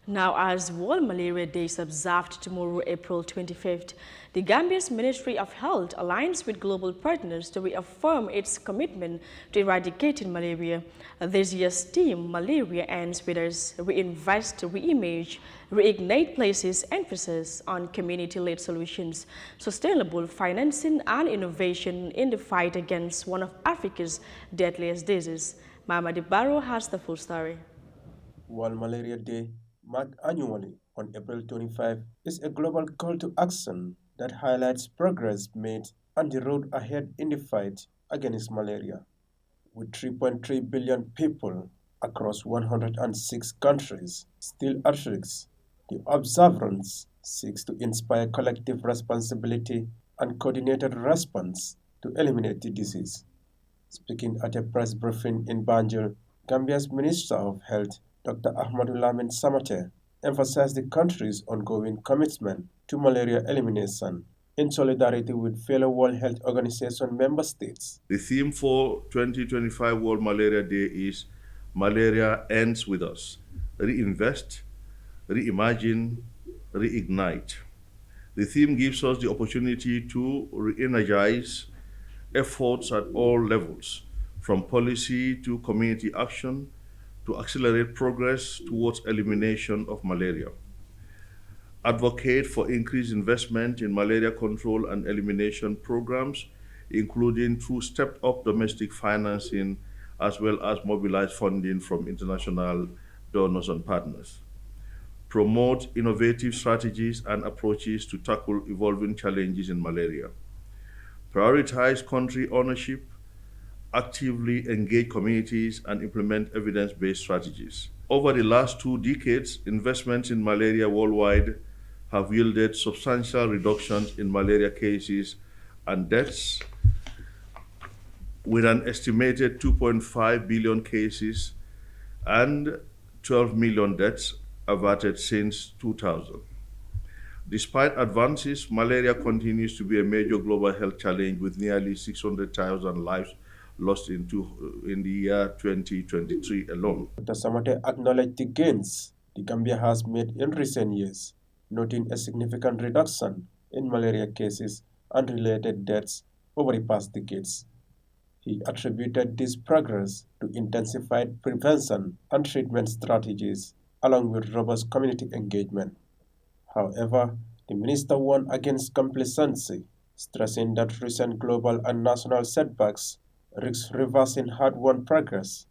Now, as World Malaria Day is observed tomorrow, April 25th, the Gambia's Ministry of Health aligns with global partners to reaffirm its commitment to eradicating malaria. This year's theme, Malaria Ends With Us, Reinvest, Reimage, Reignite, places emphasis on community-led solutions, sustainable financing, and innovation in the fight against one of Africa's deadliest diseases. Mama Barrow has the full story. World Malaria Day, marked annually on April 25, is a global call to action that highlights progress made and the road ahead in the fight against malaria. With 3.3 billion people across 106 countries still at risk, the observance seeks to inspire collective responsibility and coordinated response to eliminate the disease. Speaking at a press briefing in Banjul, Gambia's Minister of Health, Dr. Ahmadu Lamin Samate, emphasized the country's ongoing commitment to malaria elimination in solidarity with fellow World Health Organization member states. The theme for 2025 World Malaria Day is Malaria Ends With Us. Reinvest, reimagine, reignite. The theme gives us the opportunity to re-energize efforts at all levels, from policy to community action, to accelerate progress towards elimination of malaria. Advocate for increased investment in malaria control and elimination programs, including through stepped-up domestic financing as well as mobilized funding from international donors and partners. Promote innovative strategies and approaches to tackle evolving challenges in malaria. Prioritize country ownership, actively engage communities, and implement evidence-based strategies. Over the last 2 decades, investments in malaria worldwide have yielded substantial reductions in malaria cases and deaths, with an estimated 2.5 billion cases and 12 million deaths averted since 2000. Despite advances, malaria continues to be a major global health challenge, with nearly 600,000 lives lost in the year 2023 alone. Dr. Samate acknowledged the gains the Gambia has made in recent years, noting a significant reduction in malaria cases and related deaths over the past decades. He attributed this progress to intensified prevention and treatment strategies, along with robust community engagement. However, the minister warned against complacency, stressing that recent global and national setbacks risk reversing hard-won progress.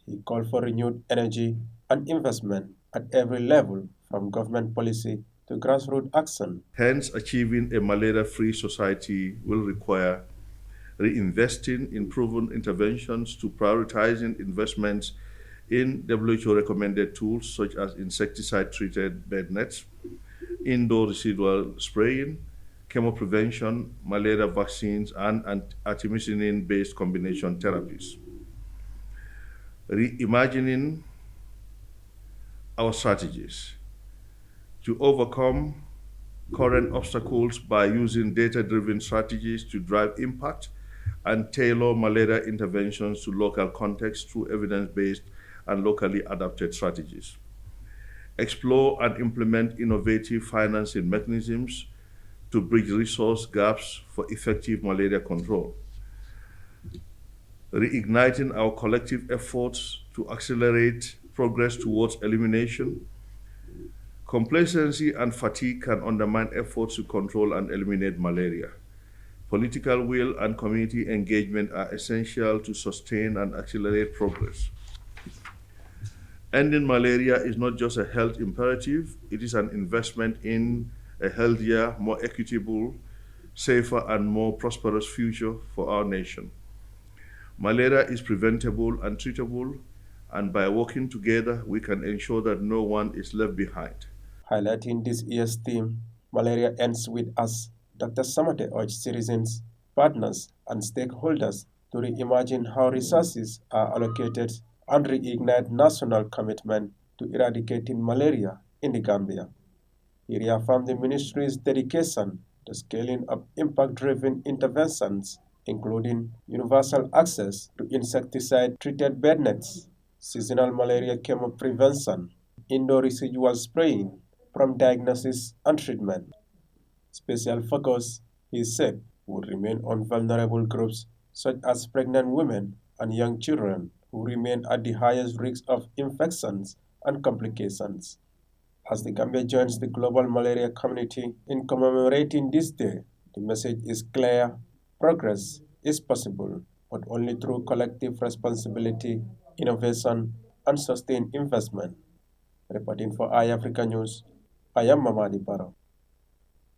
He called for renewed energy and investment at every level, from government policy to grassroots action. Hence, achieving a malaria-free society will require reinvesting in proven interventions to prioritizing investments in WHO-recommended tools such as insecticide-treated bed nets, indoor residual spraying, chemoprevention, malaria vaccines, and artemisinin-based combination therapies. Reimagining our strategies to overcome current obstacles by using data-driven strategies to drive impact and tailor malaria interventions to local contexts through evidence-based and locally adapted strategies. Explore and implement innovative financing mechanisms to bridge resource gaps for effective malaria control. Reigniting our collective efforts to accelerate progress towards elimination. Complacency and fatigue can undermine efforts to control and eliminate malaria. Political will and community engagement are essential to sustain and accelerate progress. Ending malaria is not just a health imperative, it is an investment in a healthier, more equitable, safer, and more prosperous future for our nation. Malaria is preventable and treatable, and by working together, we can ensure that no one is left behind. Highlighting this year's theme, Malaria Ends With Us, Dr. Samate urged citizens, partners, and stakeholders to reimagine how resources are allocated and reignite national commitment to eradicating malaria in the Gambia. He reaffirmed the ministry's dedication to scaling up impact-driven interventions, including universal access to insecticide-treated bed nets, seasonal malaria chemo prevention, indoor residual spraying from diagnosis and treatment. Special focus, he said, would remain on vulnerable groups such as pregnant women and young children who remain at the highest risk of infections and complications. As the Gambia joins the global malaria community in commemorating this day, the message is clear: progress is possible, but only through collective responsibility, innovation, and sustained investment. Reporting for Eyeafrica News, I am Mamadi Barrow.